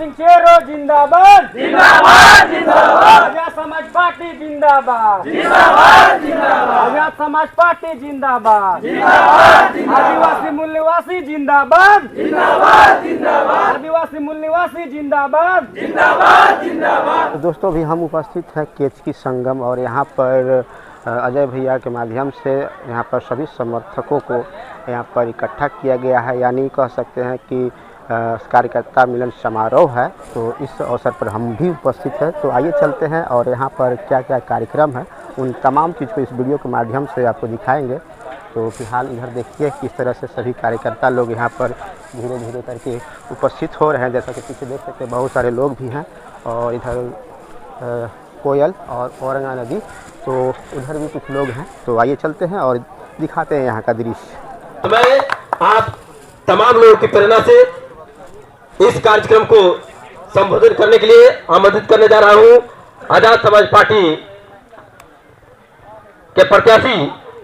सिंह चेरो जिंदाबाद जिंदाबाद जिंदाबाद। आजाद समाज पार्टी जिंदाबाद जिंदाबाद जिंदाबाद। आजाद समाज पार्टी जिंदाबाद जिंदाबाद जिंदाबाद। आदिवासी मूल निवासी जिंदाबाद जिंदाबाद जिंदाबाद। आदिवासी मूल निवासी जिंदाबाद जिंदाबाद जिंदाबाद। तो दोस्तों अभी हम उपस्थित हैं केचकी संगम और यहाँ पर अजय भैया के माध्यम से यहाँ पर सभी समर्थकों को यहाँ पर इकट्ठा किया गया है, यानी कह सकते हैं कि कार्यकर्ता मिलन समारोह है। तो इस अवसर पर हम भी उपस्थित हैं। तो आइए चलते हैं और यहाँ पर क्या क्या कार्यक्रम है उन तमाम चीज़ को इस वीडियो के माध्यम से आपको दिखाएंगे। तो फिलहाल इधर देखिए किस तरह से सभी कार्यकर्ता लोग यहाँ पर धीरे धीरे करके उपस्थित हो रहे हैं। जैसा कि पीछे देख सकते हैं बहुत सारे लोग भी हैं और इधर कोयल और औरंगा नदी, तो उधर भी कुछ लोग हैं। तो आइए चलते हैं और दिखाते हैं यहाँ का दृश्य। मैं आप तमाम लोगों की प्रेरणा से इस कार्यक्रम को संबोधित करने के लिए आमंत्रित करने जा रहा हूं। आजाद समाज पार्टी के प्रत्याशी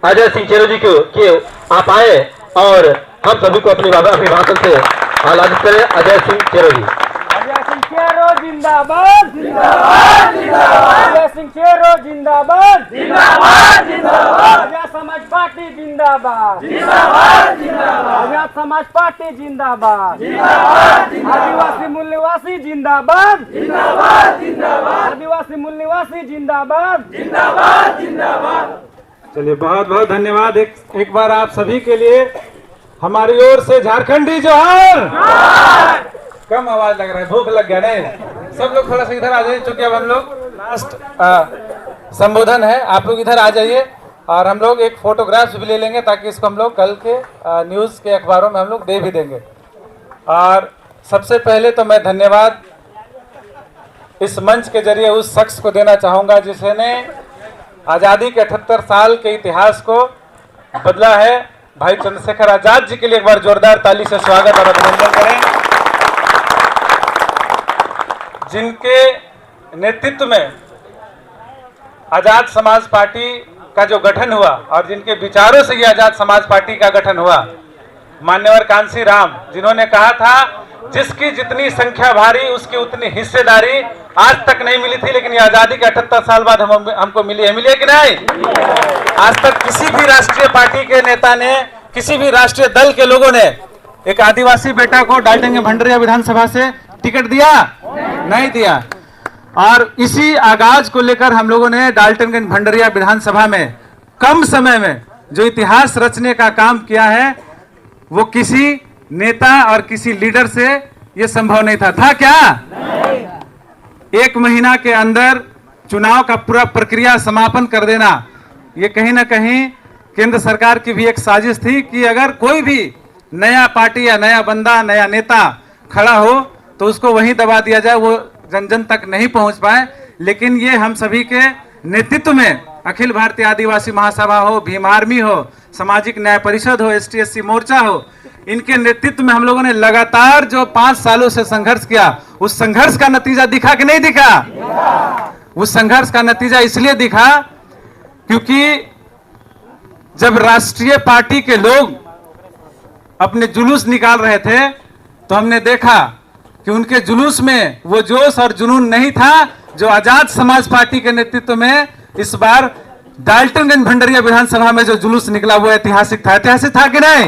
अजय सिंह चेरो जी के आप आए और हम सभी को अपने अभिभाषण से आह्लादित करें। अजय सिंह चेरो जी। अजय सिंह चेरो जिंदाबाद जिंदाबाद जिंदाबाद। अजय सिंह चेरो जिंदाबाद जिंदाबाद जिंदाबाद। आजाद समाज पार्टी जिंदाबाद जिंदाबाद जिंदाबाद। आजाद समाज पार्टी जिंदाबाद जिंदाबाद जिंदाबाद। आदिवासी मूल निवासी जिंदाबाद जिंदाबाद जिंदाबाद। आदिवासी मूल निवासी जिंदाबाद जिंदाबाद जिंदाबाद। चलिए बहुत बहुत धन्यवाद एक बार आप सभी के लिए हमारी ओर से झारखंडी जोहार। कम आवाज लग रहा है, भूख लग गया नहीं? सब लोग थोड़ा सा इधर आ जाइए, चूंकि अब हम लोग लास्ट संबोधन है, आप लोग इधर आ जाइए और हम लोग एक फोटोग्राफ्स भी ले लेंगे ताकि इसको हम लोग कल के न्यूज़ के अखबारों में हम लोग दे भी देंगे। और सबसे पहले तो मैं धन्यवाद इस मंच के जरिए उस शख्स को देना चाहूँगा जिसने आज़ादी के 78 साल के इतिहास को बदला है। भाई चंद्रशेखर आजाद जी के लिए एक बार जोरदार ताली से स्वागत और अभिनंदन करें, जिनके नेतृत्व में आजाद समाज पार्टी का जो गठन हुआ और जिनके विचारों से ये आजाद समाज पार्टी का गठन हुआ, मान्यवर कांसी राम, जिन्होंने कहा था जिसकी जितनी संख्या भारी उसकी उतनी हिस्सेदारी। आज तक नहीं मिली थी, लेकिन ये आजादी के 78 साल बाद हमको मिली है। मिली है कि नहीं? आज तक किसी भी राष्ट्रीय पार्टी के नेता ने, किसी भी राष्ट्रीय दल के लोगों ने एक आदिवासी बेटा को डाल्टनगंज भंडरिया विधानसभा से टिकट दिया? नहीं दिया। और इसी आगाज को लेकर हम लोगों ने डाल्टनगंज भंडरिया विधानसभा में कम समय में जो इतिहास रचने का काम किया है, वो किसी नेता और किसी लीडर से ये संभव नहीं था क्या? नहीं। 1 महीना के अंदर चुनाव का पूरा प्रक्रिया समापन कर देना, ये कहीं ना कहीं केंद्र सरकार की भी एक साजिश थी कि अगर कोई भी नया पार्टी या नया बंदा, नया नेता खड़ा हो तो उसको वहीं दबा दिया जाए, वो जन जन तक नहीं पहुंच पाए। लेकिन ये हम सभी के नेतृत्व में अखिल भारतीय आदिवासी महासभा हो, भीम आर्मी हो, सामाजिक न्याय परिषद हो, ST/SC मोर्चा हो, इनके नेतृत्व में हम लोगों ने लगातार जो 5 सालों से संघर्ष किया, उस संघर्ष का नतीजा दिखा कि नहीं दिखा? उस संघर्ष का नतीजा इसलिए दिखा क्योंकि जब राष्ट्रीय पार्टी के लोग अपने जुलूस निकाल रहे थे तो हमने देखा कि उनके जुलूस में वो जोश और जुनून नहीं था जो आजाद समाज पार्टी के नेतृत्व में इस बार डाल्टनगंज भंडरिया विधानसभा में जो जुलूस निकला वो ऐतिहासिक था। ऐतिहासिक था कि नहीं?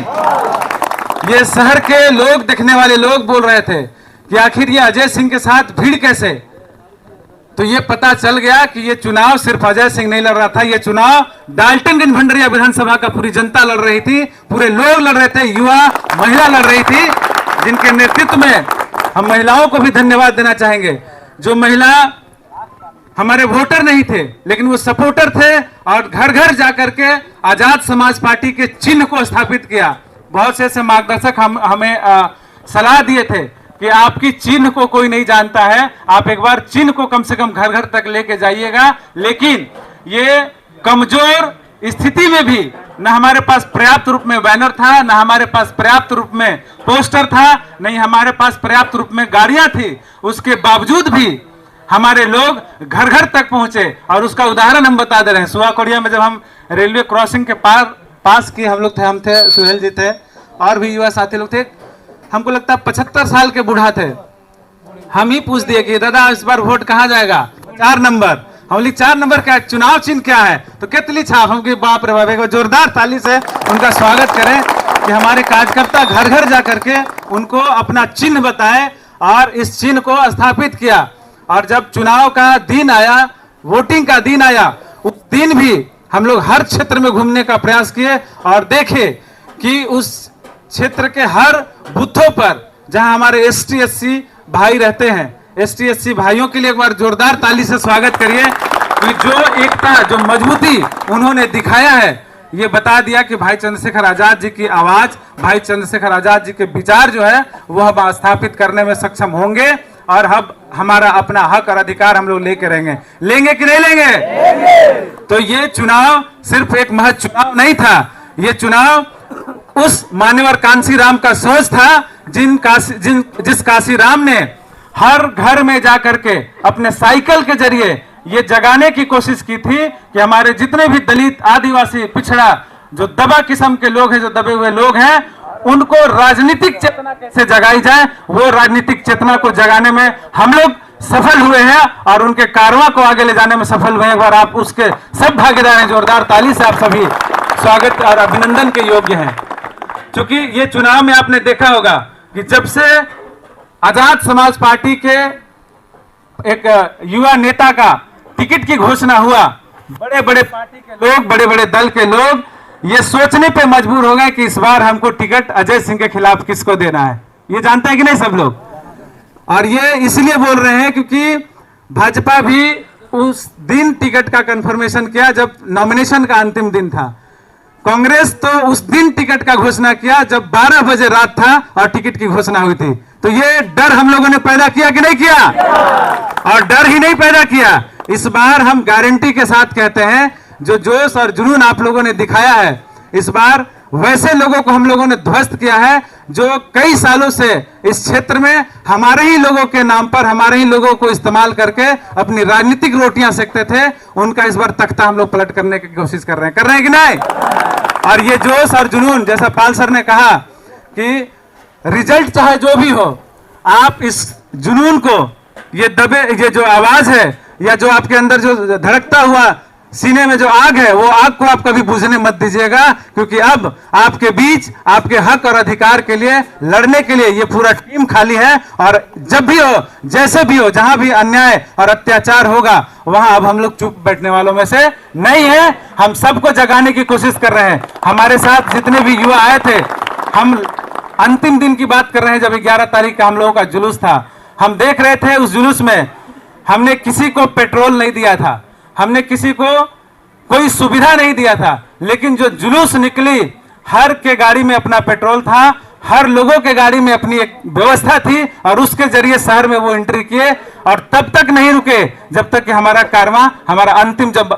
ये शहर के लोग, देखने वाले लोग बोल रहे थे कि आखिर ये अजय सिंह के साथ भीड़ कैसे? तो ये पता चल गया कि ये चुनाव सिर्फ अजय सिंह नहीं लड़ रहा था, ये चुनाव डाल्टनगंज भंडरिया विधानसभा का पूरी जनता लड़ रही थी, पूरे लोग लड़ रहे थे, युवा महिला लड़ रही थी, जिनके नेतृत्व में हम महिलाओं को भी धन्यवाद देना चाहेंगे। जो महिला हमारे वोटर नहीं थे लेकिन वो सपोर्टर थे और घर घर जाकर के आजाद समाज पार्टी के चिन्ह को स्थापित किया। बहुत से ऐसे मार्गदर्शक हमें सलाह दिए थे कि आपकी चिन्ह को कोई नहीं जानता है, आप एक बार चिन्ह को कम से कम घर घर तक लेके जाइएगा। लेकिन ये कमजोर स्थिति में भी न हमारे पास पर्याप्त रूप में बैनर था, न हमारे पास पर्याप्त रूप में पोस्टर था, नहीं हमारे पास पर्याप्त रूप में गाड़ियां थी। उसके बावजूद भी हमारे लोग घर घर तक पहुंचे और उसका उदाहरण हम बता दे रहे हैं। सुहा कोड़िया में जब हम रेलवे क्रॉसिंग के पास की हम लोग थे, हम थे, सुहेल जी थे और भी युवा साथी लोग थे, हमको लगता है 75 साल के बूढ़ा थे, हम ही पूछ दिए कि दादा इस बार वोट कहाँ जाएगा, 4 नंबर। हम बोले 4 नंबर क्या चुनाव चिन्ह क्या है, तो केतली छाप। हम बाप रे बाप, एक जोरदार ताली से उनका स्वागत करें कि हमारे कार्यकर्ता घर घर जा करके उनको अपना चिन्ह बताए और इस चिन्ह को स्थापित किया। और जब चुनाव का दिन आया, वोटिंग का दिन आया, उस दिन भी हम लोग हर क्षेत्र में घूमने का प्रयास किए और देखे कि उस क्षेत्र के हर बूथों पर जहां हमारे एसटी एससी भाई रहते हैं, एसटी एससी भाइयों के लिए एक बार जोरदार ताली से स्वागत करिए कि जो एकता, जो मजबूती उन्होंने दिखाया है, ये बता दिया कि भाई चंद्रशेखर आजाद जी की आवाज, भाई चंद्रशेखर आजाद जी के विचार जो है वो हम स्थापित करने में सक्षम होंगे और हम हमारा अपना हक और अधिकार हम लोग लेके रहेंगे। लेंगे कि नहीं लेंगे? तो ये चुनाव सिर्फ एक महज चुनाव नहीं था, ये चुनाव उस मान्यवर कांशीराम का सोच था जिस कांशीराम ने हर घर में जाकर के अपने साइकिल के जरिए ये जगाने की कोशिश की थी कि हमारे जितने भी दलित, आदिवासी, पिछड़ा, जो दबा किस्म के लोग हैं, जो दबे हुए लोग हैं, उनको राजनीतिक चेतना कैसे जगाई जाए। वो राजनीतिक चेतना को जगाने में हम लोग सफल हुए हैं और उनके कारवां को आगे ले जाने में सफल हुए हैं। एक बार आप उसके सब भागीदार हैं, जोरदार ताली से आप सभी स्वागत और अभिनंदन के योग्य हैं। क्योंकि ये चुनाव में आपने देखा होगा कि जब से आजाद समाज पार्टी के एक युवा नेता का टिकट की घोषणा हुआ, बड़े बड़े पार्टी के लोग, बड़े बड़े दल के लोग ये सोचने पे मजबूर हो गए कि इस बार हमको टिकट अजय सिंह के खिलाफ किसको देना है। ये जानते हैं कि नहीं सब लोग? और ये इसलिए बोल रहे हैं क्योंकि भाजपा भी उस दिन टिकट का कंफर्मेशन किया जब नॉमिनेशन का अंतिम दिन था। कांग्रेस तो उस दिन टिकट का घोषणा किया जब 12 बजे रात था और टिकट की घोषणा हुई थी। तो ये डर हम लोगों ने पैदा किया कि नहीं किया? और डर ही नहीं पैदा किया, इस बार हम गारंटी के साथ कहते हैं, जो जोश और जुनून आप लोगों ने दिखाया है, इस बार वैसे लोगों को हम लोगों ने ध्वस्त किया है जो कई सालों से इस क्षेत्र में हमारे ही लोगों के नाम पर, हमारे ही लोगों को इस्तेमाल करके अपनी राजनीतिक रोटियां सेकते थे। उनका इस बार तख्ता हम लोग पलट करने की कोशिश कर रहे हैं कि नहीं? और ये जोश और जुनून, जैसा पाल सर ने कहा कि रिजल्ट चाहे जो भी हो, आप इस जुनून को, ये जो आवाज है या जो आपके अंदर जो धड़कता हुआ सीने में जो आग है, वो आग को आप कभी बुझने मत दीजिएगा, क्योंकि अब आपके बीच आपके हक और अधिकार के लिए लड़ने के लिए ये पूरा टीम खाली है। और जब भी हो, जैसे भी हो, जहां भी अन्याय और अत्याचार होगा, वहां अब हम लोग चुप बैठने वालों में से नहीं है। हम सबको जगाने की कोशिश कर रहे हैं। हमारे साथ जितने भी युवा आए थे, हम अंतिम दिन की बात कर रहे हैं जब 11 तारीख का हम लोगों का जुलूस था। हम देख रहे थे उस जुलूस में हमने किसी को पेट्रोल नहीं दिया था, हमने किसी को कोई सुविधा नहीं दिया था, लेकिन जो जुलूस निकली, हर के गाड़ी में अपना पेट्रोल था, हर लोगों के गाड़ी में अपनी एक व्यवस्था थी और उसके जरिए शहर में वो एंट्री किए। और तब तक नहीं रुके जब तक कि हमारा कारवां, हमारा अंतिम जब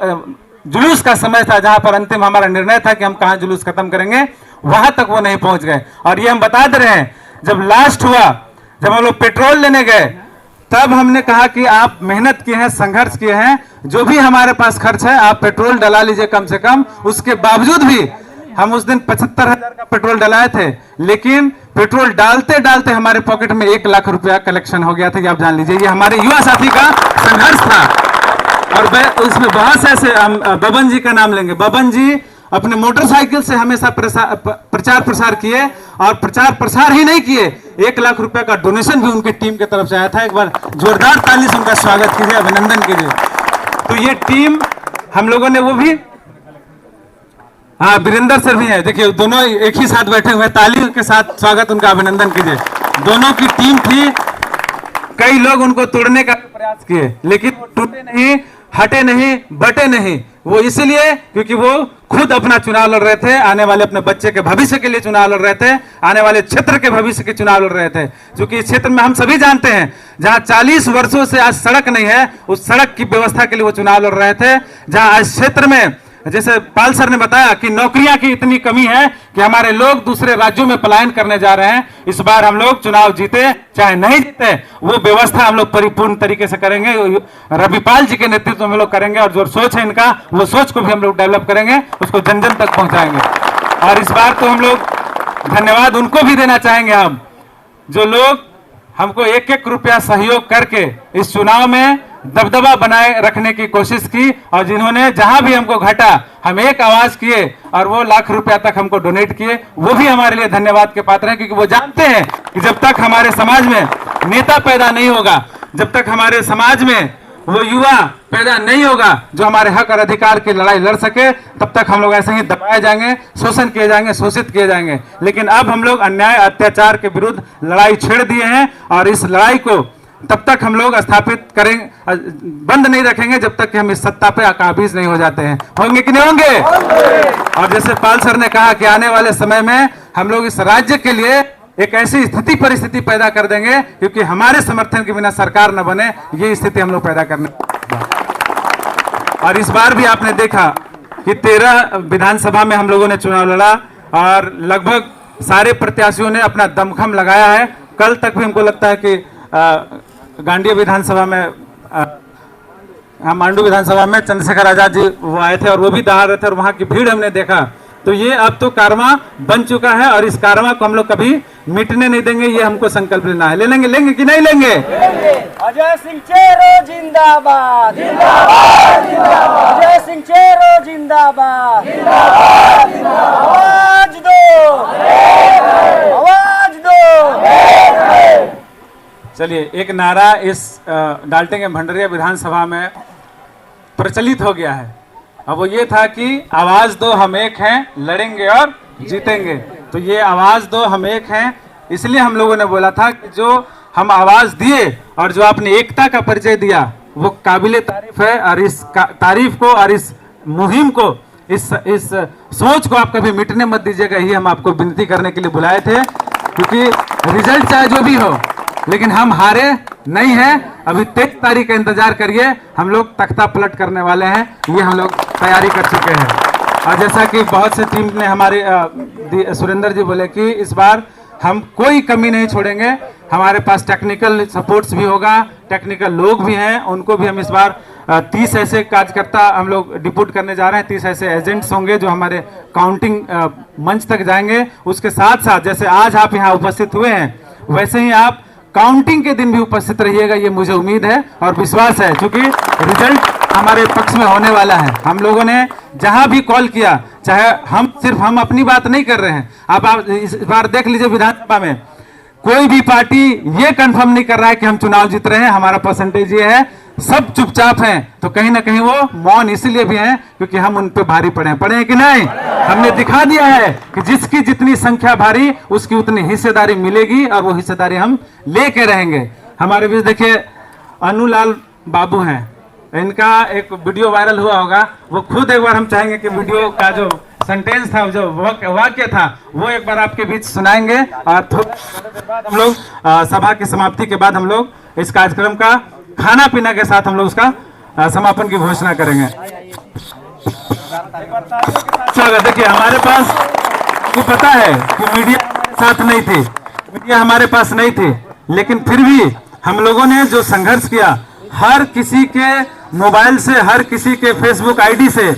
जुलूस का समय था, जहां पर अंतिम हमारा निर्णय था कि हम कहां जुलूस खत्म करेंगे, वहां तक वो नहीं पहुंच गए। और ये हम बता दे रहे हैं, जब लास्ट हुआ, जब हम लोग पेट्रोल लेने गए, तब हमने कहा कि आप मेहनत किए हैं, संघर्ष किए हैं, जो भी हमारे पास खर्च है आप पेट्रोल डला लीजिए कम से कम। उसके बावजूद भी हम उस दिन 75,000 का पेट्रोल डलाए थे, लेकिन पेट्रोल डालते डालते हमारे पॉकेट में 1 लाख रुपया कलेक्शन हो गया था। ये आप जान लीजिए, ये हमारे युवा साथी का संघर्ष था। और उसमें बहुत से ऐसे, हम बबन जी का नाम लेंगे। बबन जी अपने मोटरसाइकिल से हमेशा प्रचार प्रसार किए, और प्रचार प्रसार ही नहीं किए, 1 लाख रुपए का डोनेशन भी उनकी टीम की तरफ से आया था। एक बार जोरदार ताली से उनका स्वागत कीजिए, अभिनंदन कीजिए। तो ये टीम हम लोगों ने, वो भी, हाँ, वीरेंद्र सर भी है, देखिए दोनों एक ही साथ बैठे हुए, ताली के साथ स्वागत, उनका अभिनंदन कीजिए। दोनों की टीम थी, कई लोग उनको तोड़ने का प्रयास किए, लेकिन वो टूटे नहीं, हटे नहीं, बटे नहीं। वो इसलिए क्योंकि वो खुद अपना चुनाव लड़ रहे थे, आने वाले अपने बच्चे के भविष्य के लिए चुनाव लड़ रहे थे, आने वाले क्षेत्र के भविष्य के चुनाव लड़ रहे थे। क्योंकि इस क्षेत्र में हम सभी जानते हैं, जहां 40 वर्षों से आज सड़क नहीं है, उस सड़क की व्यवस्था के लिए वो चुनाव लड़ रहे थे। जहां आज क्षेत्र में, जैसे पाल सर ने बताया कि नौकरियां की इतनी कमी है कि हमारे लोग दूसरे राज्यों में पलायन करने जा रहे हैं। इस बार हम लोग चुनाव जीते चाहे नहीं जीते, वो व्यवस्था हम लोग परिपूर्ण तरीके से करेंगे। रविपाल जी के नेतृत्व में लोग करेंगे, और जो सोच है इनका, वो सोच को भी हम लोग डेवलप करेंगे, उसको जन जन तक पहुंचाएंगे। और इस बार तो हम लोग धन्यवाद उनको भी देना चाहेंगे, हम जो लोग हमको एक एक रुपया सहयोग करके इस चुनाव में दबदबा बनाए रखने की कोशिश की, और जिन्होंने जहां भी हमको घटा हम एक आवाज किए और वो लाख रुपया तक हमको डोनेट किए, वो भी हमारे लिए धन्यवाद के पात्र हैं, क्योंकि वो जानते हैं कि जब तक हमारे समाज में नेता पैदा नहीं होगा, जब तक हमारे समाज में वो युवा पैदा नहीं होगा जो हमारे हक और अधिकार की लड़ाई लड़ सके, तब तक हम लोग ऐसे ही दबाए जाएंगे, शोषण किए जाएंगे, शोषित किए जाएंगे। लेकिन अब हम लोग अन्याय अत्याचार के विरुद्ध लड़ाई छेड़ दिए हैं, और इस लड़ाई को तब तक हम लोग स्थापित करेंगे, बंद नहीं रखेंगे जब तक कि हम इस सत्ता पे काबिज नहीं हो जाते हैं। होंगे कि नहीं होंगे? और जैसे पाल सर ने कहा कि आने वाले समय में हम लोग इस राज्य के लिए एक ऐसी स्थिति परिस्थिति पैदा कर देंगे, क्योंकि हमारे समर्थन के बिना सरकार न बने, ये स्थिति हम लोग पैदा करने। और इस बार भी आपने देखा कि 13 विधानसभा में हम लोगों ने चुनाव लड़ा, और लगभग सारे प्रत्याशियों ने अपना दमखम लगाया है। कल तक भी हमको लगता है कि गांडिया विधानसभा में, मांडू विधानसभा में चंद्रशेखर आजाद जी वो आए थे, और वो भी दहाड़ रहे थे, और वहां की भीड़ हमने देखा। तो ये अब तो कारवां बन चुका है, और इस कारवां को हम लोग कभी मिटने नहीं देंगे, ये हमको संकल्प लेना है। लेंगे कि नहीं लेंगे? अजय सिंह चेरो जिंदाबाद, अजय सिंह चेरो जिंदाबाद, आवाज दो, आवाज दो। चलिए, एक नारा इस डाल्टेंगे भंडरिया विधानसभा में प्रचलित हो गया है, अब वो ये था कि आवाज दो हम एक हैं, लड़ेंगे और जीतेंगे। तो ये आवाज दो हम एक हैं, इसलिए हम लोगों ने बोला था कि जो हम आवाज दिए और जो आपने एकता का परिचय दिया वो काबिले तारीफ है, और इस तारीफ को और इस मुहिम को, इस सोच को आप कभी मिटने मत दीजिएगा। यही हम आपको विनती करने के लिए बुलाए थे, क्योंकि रिजल्ट चाहे जो भी हो, लेकिन हम हारे नहीं हैं। अभी 23 तारीख का इंतजार करिए, हम लोग तख्ता पलट करने वाले हैं, ये हम लोग तैयारी कर चुके हैं। और जैसा कि बहुत से टीम ने हमारे सुरेंद्र जी बोले कि इस बार हम कोई कमी नहीं छोड़ेंगे, हमारे पास टेक्निकल सपोर्ट्स भी होगा, टेक्निकल लोग भी हैं, उनको भी हम इस बार 30 ऐसे कार्यकर्ता हम लोग डिप्यूट करने जा रहे हैं, 30 ऐसे एजेंट्स होंगे जो हमारे काउंटिंग मंच तक जाएंगे। उसके साथ साथ जैसे आज आप यहाँ उपस्थित हुए हैं, वैसे ही आप काउंटिंग के दिन भी उपस्थित रहिएगा, ये मुझे उम्मीद है और विश्वास है, क्योंकि रिजल्ट हमारे पक्ष में होने वाला है। हम लोगों ने जहां भी कॉल किया, चाहे हम अपनी बात नहीं कर रहे हैं, आप इस बार देख लीजिए विधानसभा में कोई भी पार्टी ये कंफर्म नहीं कर रहा है कि हम चुनाव जीत रहे हैं, हमारा परसेंटेज ये है, सब चुपचाप हैं। तो कहीं ना कहीं वो मौन इसलिए भी हैं क्योंकि हम उन पे भारी पड़े हैं कि नहीं? हमने दिखा दिया है कि जिसकी जितनी संख्या भारी उसकी उतनी हिस्सेदारी मिलेगी, और वो हिस्सेदारी हम लेके रहेंगे। हमारे बीच देखिए अनुलाल बाबू हैं, इनका एक वीडियो वायरल हुआ होगा, वो खुद एक बार हम चाहेंगे कि वीडियो का जो सेंटेंस था, जो वाक्य था, वो एक बार आपके बीच सुनाएंगे, और थोड़ी बाद हम लोग सभा की समाप्ति के बाद हम लोग इस कार्यक्रम का खाना पीना के साथ हम लोग उसका समापन की घोषणा करेंगे। स्वागत। देखिए हमारे पास को पता है कि मीडिया हमारे साथ नहीं थी, मीडिया हमारे पास नहीं थी, लेकिन फिर भी हम लोगों ने जो संघर्ष किया, हर किसी के मोबाइल से, हर किसी के फेसबुक आईडी से,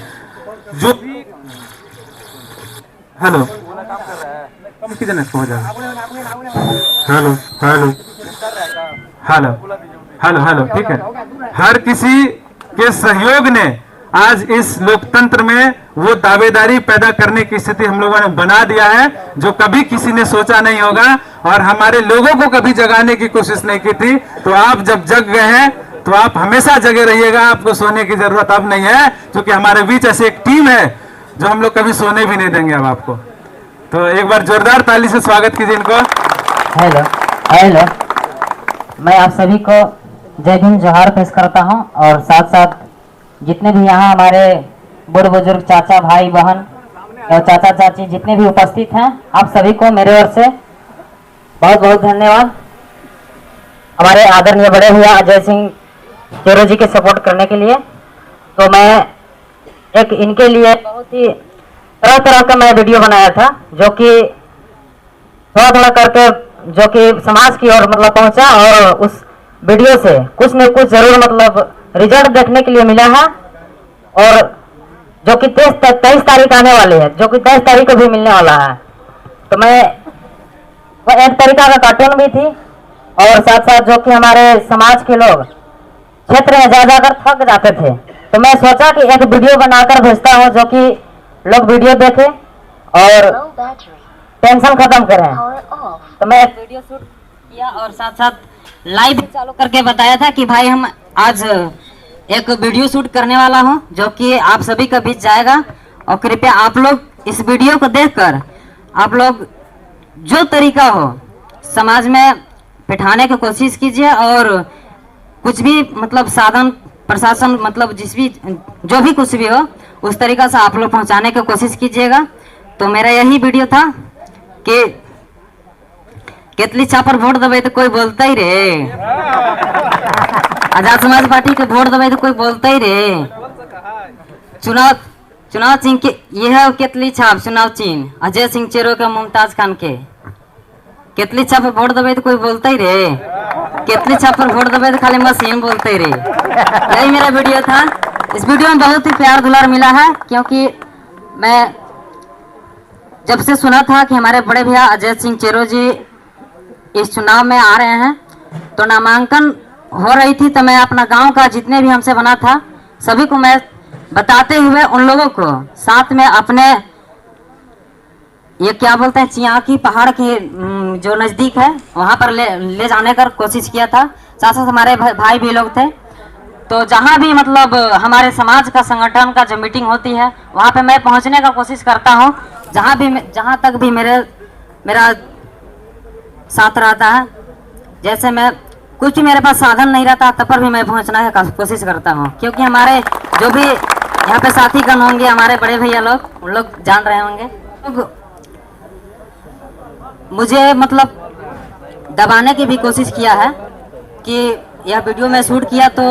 जो भी हेलो कितने हो जाए hello hello hello hello hello ठीक है, हर किसी के सहयोग ने आज इस लोकतंत्र में वो दावेदारी पैदा करने की स्थिति हम लोगों ने बना दिया है जो कभी किसी ने सोचा नहीं होगा, और हमारे लोगों को कभी जगाने की कोशिश नहीं की थी। तो आप जब जग गए हैं तो आप हमेशा जगे रहिएगा, आपको सोने की जरूरत अब नहीं है, क्योंकि हमारे बीच ऐसी एक टीम है जो हम लोग कभी सोने भी नहीं देंगे अब आपको। तो एक बार जोरदार ताली से स्वागत कीजिए इनको। हेलो हेलो, मैं आप सभी को जय भीम जोहार पेश करता हूं, और साथ साथ जितने भी यहाँ हमारे बूढ़े बुजुर्ग चाचा भाई बहन और चाचा चाची जितने भी उपस्थित हैं, आप सभी को मेरे ओर से बहुत बहुत धन्यवाद। हमारे आदरणीय बड़े भैया अजय सिंह चेरो जी के सपोर्ट करने के लिए। तो मैं एक इनके लिए बहुत ही तरह तरह का मैं वीडियो बनाया था, जो कि थोड़ा थोड़ा करके जो कि समाज की ओर मतलब पहुंचा, और उस वीडियो से कुछ न कुछ जरूर मतलब रिजल्ट देखने के लिए मिला है, और जो कि 23 तारीख आने वाली है, जो कि 23 तारीख को भी मिलने वाला है। तो मैं वो एक तरीका का कार्टून भी थी, और साथ साथ जो कि हमारे समाज के लोग क्षेत्र में जा जाकर थक जाते थे, तो मैं सोचा कि एक वीडियो बनाकर भेजता हूं जो कि लोग वीडियो देखें और टेंशन खत्म करें। तो मैं एक वीडियो शूट किया और साथ साथ लाइव चालू करके बताया था कि भाई हम आज एक वीडियो शूट करने वाला हूं जो कि आप सभी के बीच जाएगा, और कृपया आप लोग इस वीडियो को देखकर आप लोग जो तरीका हो समाज में बिठाने की कोशिश कीजिए, और कुछ भी मतलब साधन प्रशासन मतलब जो भी कुछ भी हो उस तरीका से आप लोग पहुंचाने की कोशिश कीजिएगा। तो मेरा यही वीडियो था कि केतली छापर वोट दबे तो कोई बोलता ही रे, आजाद समाज पार्टी के वोट दबे तो कोई बोलता ही रे। चुनाव चिन्ह के यह है केतली छाप, चुनाव चिन्ह अजय सिंह चेरो के मुमताज खान के। केतली छाप पर वोट दबे तो कोई बोलता ही रे, केतली छाप पर वोट दबे तो खाली मशीन बोलते ही रे। यही मेरा वीडियो था। इस वीडियो में बहुत ही प्यार दुलार मिला है, क्योंकि मैं जब से सुना था कि हमारे बड़े भैया अजय सिंह चेरो जी इस चुनाव में आ रहे हैं, तो नामांकन हो रही थी, तो मैं अपना गांव का जितने भी हमसे बना था सभी को मैं बताते हुए उन लोगों को साथ में अपने ये क्या बोलते हैं चियाकी पहाड़ के जो नजदीक है वहां पर ले जाने का कोशिश किया था। साथ साथ हमारे भाई भी लोग थे। तो जहां भी मतलब हमारे समाज का संगठन का जो मीटिंग होती है वहां पे मैं पहुंचने का कोशिश करता हूं, जहां तक भी मेरा साथ रहता है। जैसे मैं कुछ मेरे पास साधन नहीं रहता तब पर भी मैं पहुंचना का कोशिश करता हूं, क्योंकि हमारे जो भी यहाँ पे साथी गण होंगे, हमारे बड़े भैया लोग, उन लोग जान रहे होंगे। तो मुझे मतलब दबाने की भी कोशिश किया है कि यह वीडियो में शूट किया, तो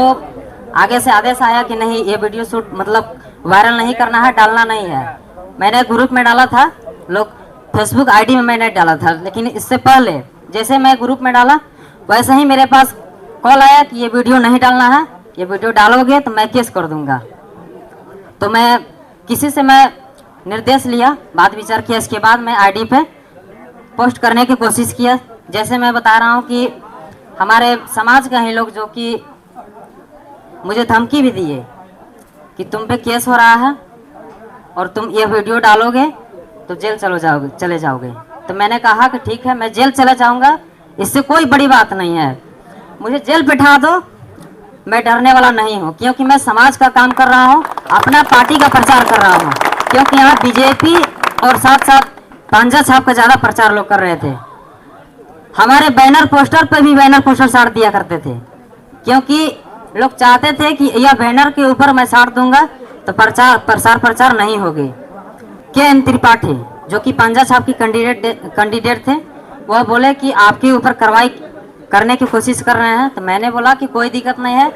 आगे से आदेश आया कि नहीं ये वीडियो शूट मतलब वायरल नहीं करना है, डालना नहीं है। मैंने ग्रुप में डाला था, लोग फेसबुक आईडी में मैंने डाला था, लेकिन इससे पहले जैसे मैं ग्रुप में डाला वैसे ही मेरे पास कॉल आया कि ये वीडियो नहीं डालना है, ये वीडियो डालोगे तो मैं केस कर दूंगा। तो मैं किसी से मैं निर्देश लिया, बात विचार किया, इसके बाद मैं आईडी पे पोस्ट करने की कोशिश किया। जैसे मैं बता रहा हूँ कि हमारे समाज के ही लोग जो कि मुझे धमकी भी दिए कि तुम पे केस हो रहा है और तुम ये वीडियो डालोगे तो जेल चले जाओगे। तो मैंने कहा कि ठीक है, मैं जेल चला जाऊंगा, इससे कोई बड़ी बात नहीं है, मुझे जेल बिठा दो, मैं डरने वाला नहीं हूँ, क्योंकि मैं समाज का काम कर रहा हूँ, अपना पार्टी का प्रचार कर रहा हूँ। क्योंकि यहाँ बीजेपी और साथ साथ पांजा छाप का ज्यादा प्रचार लोग कर रहे थे। हमारे बैनर पोस्टर पर भी बैनर पोस्टर साड़ दिया करते थे, क्योंकि लोग चाहते थे कि यह बैनर के ऊपर मैं साड़ दूंगा तो प्रचार नहीं होगी। के.एन. त्रिपाठी जो कि पांजा छाप की कैंडिडेट थे, वह बोले कि आपके ऊपर कार्रवाई करने की कोशिश कर रहे हैं। तो मैंने बोला कि कोई दिक्कत नहीं है,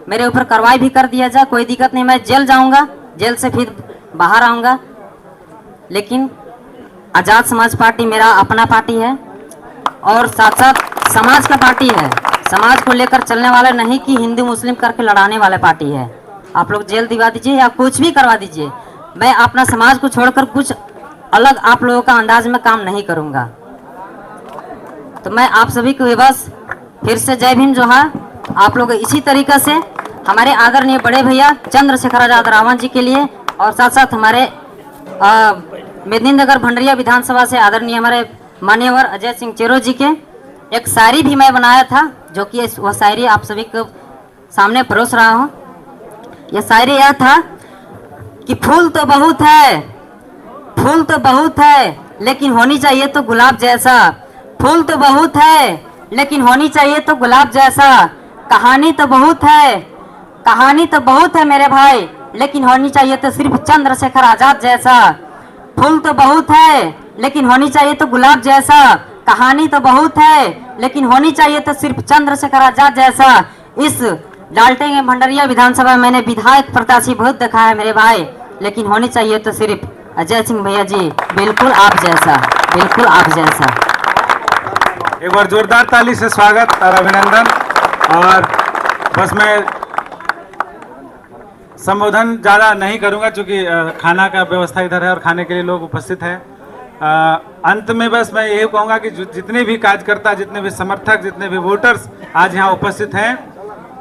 मेरे ऊपर कार्रवाई भी कर दिया जाए, कोई दिक्कत नहीं, मैं जेल जाऊंगा, जेल से फिर बाहर आऊंगा। लेकिन आजाद समाज पार्टी मेरा अपना पार्टी है और साथ साथ समाज का पार्टी है, समाज को लेकर चलने वाले नहीं कि हिंदू मुस्लिम करके लड़ाने वाले पार्टी है। आप लोग जेल दिवा दीजिए या कुछ भी करवा दीजिए, मैं अपना समाज को छोड़कर कुछ अलग आप लोगों का अंदाज में काम नहीं करूंगा। तो मैं आप सभी को बस फिर से जय भीम जोहार। आप लोग इसी तरीके से हमारे आदरणीय बड़े भैया चंद्रशेखर आजाद रावण जी के लिए और साथ साथ हमारे मेदिनीनगर भंडरिया विधानसभा से आदरणीय हमारे मान्यवर अजय सिंह चेरो जी के एक शायरी भी मैं बनाया था, जो कि वह शायरी आप सभी को सामने परोस रहा हूँ। यह शायरी यह था कि फूल तो बहुत है, फूल तो बहुत है, लेकिन होनी चाहिए तो गुलाब जैसा। फूल तो बहुत है लेकिन होनी चाहिए तो गुलाब जैसा। कहानी तो बहुत है, कहानी तो बहुत है मेरे भाई, लेकिन होनी चाहिए तो सिर्फ चंद्रशेखर आजाद जैसा। फूल तो बहुत है लेकिन होनी चाहिए तो गुलाब जैसा। कहानी तो बहुत है लेकिन होनी चाहिए तो सिर्फ चंद्रशेखर आजाद जैसा। इस डाल्टनगंज भंडरिया विधानसभा में मैंने विधायक प्रत्याशी बहुत देखा है मेरे भाई, लेकिन होनी चाहिए तो सिर्फ अजय सिंह भैया जी, बिल्कुल आप जैसा, बिल्कुल आप जैसा। एक बार जोरदार ताली से स्वागत और अभिनंदन। और बस मैं संबोधन ज़्यादा नहीं करूंगा, क्योंकि खाना का व्यवस्था इधर है और खाने के लिए लोग उपस्थित हैं। अंत में बस मैं यही कहूँगा कि जितने भी कार्यकर्ता, जितने भी समर्थक, जितने भी वोटर्स आज यहाँ उपस्थित हैं,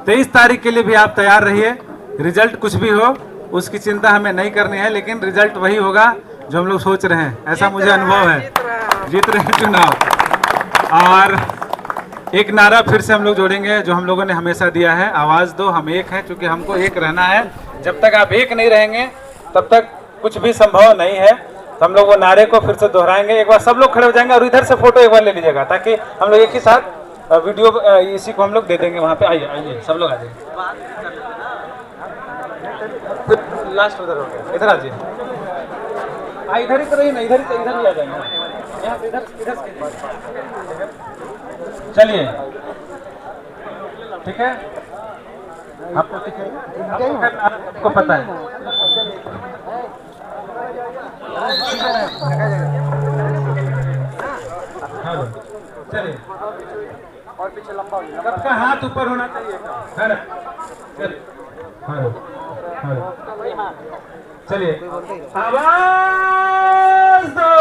23 तारीख के लिए भी आप तैयार रहिए। रिजल्ट कुछ भी हो उसकी चिंता हमें नहीं करनी है, लेकिन रिजल्ट वही होगा जो हम लोग सोच रहे हैं, ऐसा मुझे अनुभव है। जीत रहे हैं चुनाव। और एक नारा फिर से हम लोग जोड़ेंगे जो हम लोगों ने हमेशा दिया है, आवाज़ दो हम एक हैं, क्योंकि हमको एक रहना है। जब तक आप एक नहीं रहेंगे तब तक कुछ भी संभव नहीं है। तो हम लोग वो नारे को फिर से दोहराएंगे। एक बार सब लोग खड़े हो जाएंगे और इधर से फोटो एक बार ले लीजिएगा, ताकि हम लोग एक ही साथ वीडियो इसी को हम लोग दे देंगे वहाँ पे। आइए आइए सब लोग आ जाइए। लास्ट उधर हो गया, इधर आ जाइए। इधर ही तो रही ना, इधर ही आ जाएंगे यहाँ से, इधर चलिए ठीक है। आपको पता है चलिए, और पीछे लंबा हो जाएगा। सबका हाथ ऊपर होना चाहिए। चलिए आवाज दो,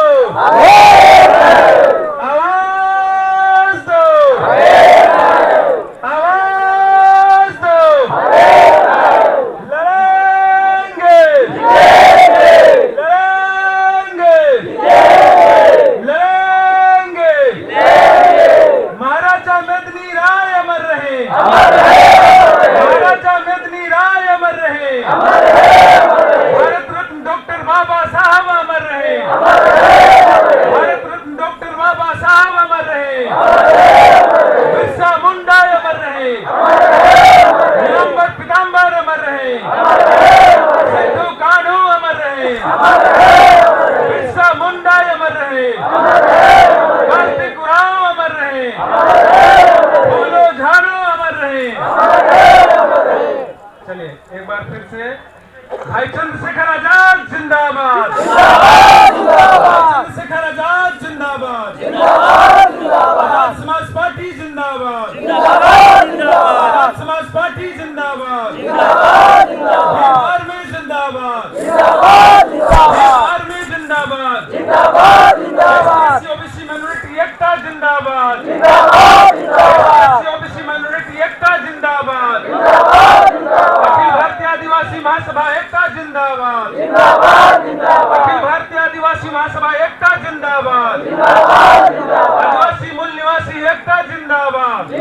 आवाज दो, आवाज दो। लड़ेंगे, लड़ेंगे, लड़ेंगे। महाराजा मेदिनी राय अमर रहे, महाराजा मेदिनी राय अमर रहे, भारत रत्न डॉक्टर बाबा साहब अमर रहे, भारत रत्न डॉक्टर बाबा साहब अमर रहे, बिरसा मुंडा अमर रहे, नीलंबर पीताम्बर अमर रहे, सिद्धू कान्हू अमर रहे, बिरसा मुंडा अमर रहे, कार्तिक उरांव अमर रहे, बोलो झानो अमर रहे। चलिए एक बार फिर से, भाई चंद्रशेखर आजाद जिंदाबाद, चंद्रशेखर आजाद जिंदाबाद, आजाद समाज पार्टी जिंदाबाद, आजाद समाज पार्टी जिंदाबाद, बिहार में जिंदाबाद, बिहार में जिंदाबाद, ओबीसी माइनॉरिटी एकता जिंदाबाद, ओबीसी माइनॉरिटी एकता जिंदाबाद, अखिल भारतीय आदिवासी महासभा एकता जिंदाबाद, अखिल भारतीय आदिवासी महासभा एकता जिंदाबाद, आदिवासी मूल निवासी एकता जिंदाबाद,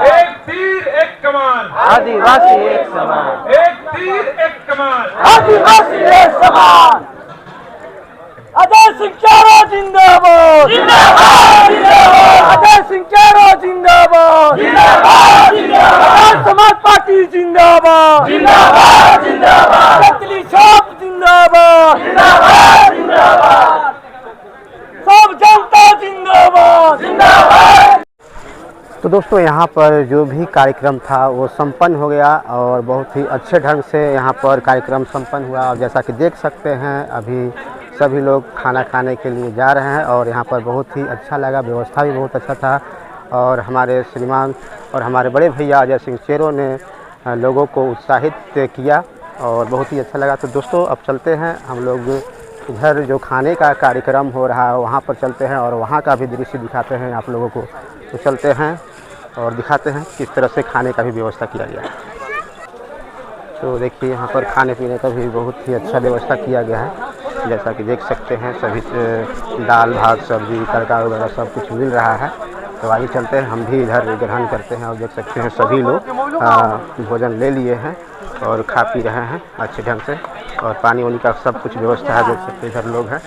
एक तीर एक कमान, आदिवासी एक समान, एक तीर एक कमान, आदिवासी एक समान। अजय सिंह चारो जिंदाबाद, जिंदाबाद, जिंदाबाद। अजय सिंह चारो जिंदाबाद, जिंदाबाद, जिंदाबाद। आजाद समाज पार्टी जिंदाबाद, जिंदाबाद, जिंदाबाद। तितली छाप जिंदाबाद, जिंदाबाद, जिंदाबाद। सब जनता जिंदाबाद, जिंदाबाद। तो दोस्तों यहाँ पर जो भी कार्यक्रम था वो संपन्न हो गया और बहुत ही अच्छे ढंग से यहाँ पर कार्यक्रम संपन्न हुआ। और जैसा कि देख सकते हैं अभी सभी लोग खाना खाने के लिए जा रहे हैं और यहाँ पर बहुत ही अच्छा लगा, व्यवस्था भी बहुत अच्छा था। और हमारे श्रीमान और हमारे बड़े भैया अजय सिंह चेरो ने लोगों को उत्साहित किया और बहुत ही अच्छा लगा। तो दोस्तों अब चलते हैं हम लोग इधर जो खाने का कार्यक्रम हो रहा है वहाँ पर चलते हैं और वहाँ का भी दृश्य दिखाते हैं आप लोगों को। तो चलते हैं और दिखाते हैं किस तरह से खाने का भी व्यवस्था किया गया है। तो देखिए यहाँ पर खाने पीने का भी बहुत ही अच्छा व्यवस्था किया गया है, जैसा कि देख सकते हैं सभी दाल भात सब्जी तड़का वगैरह सब कुछ मिल रहा है। तो आइए चलते हैं हम भी इधर ग्रहण करते हैं और देख सकते हैं सभी लोग भोजन ले लिए हैं और खा पी रहे हैं अच्छे ढंग से और पानी वानी का सब कुछ व्यवस्था है। देख सकते हैं इधर लोग हैं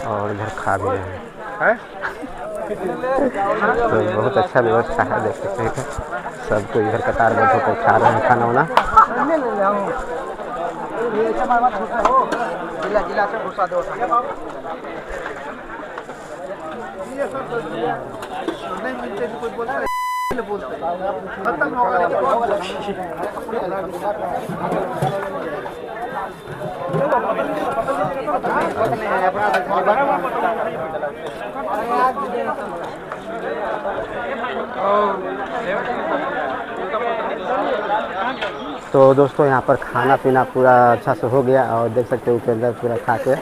और इधर खा भी रहे हैं। तो बहुत अच्छा व्यवस्था है, देख सकते हैं सबको इधर कतारबद्ध होकर खा रहे हैं खाना वाना। जिला से घुसा दो नहीं मिलते भी कुछ बोलते खत्म हो गया। तो दोस्तों यहाँ पर खाना पीना पूरा अच्छा से हो गया और देख सकते हैं उपेंद्र पूरा खा के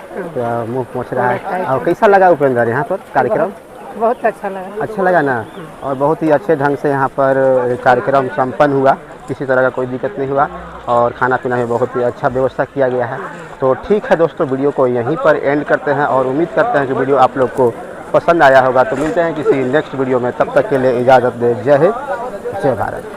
मुँह पोंछ रहा है। और कैसा लगा उपेंद्र यहाँ पर कार्यक्रम? बहुत अच्छा लगा। अच्छा लगा ना? और बहुत ही अच्छे ढंग से यहाँ पर कार्यक्रम संपन्न हुआ, किसी तरह का कोई दिक्कत नहीं हुआ और खाना पीना में बहुत ही अच्छा व्यवस्था किया गया है। तो ठीक है दोस्तों, वीडियो को यहीं पर एंड करते हैं और उम्मीद करते हैं कि वीडियो आप लोग को पसंद आया होगा। तो मिलते हैं किसी नेक्स्ट वीडियो में, तब तक के लिए इजाज़त दे। जय हिंद, जय भारत।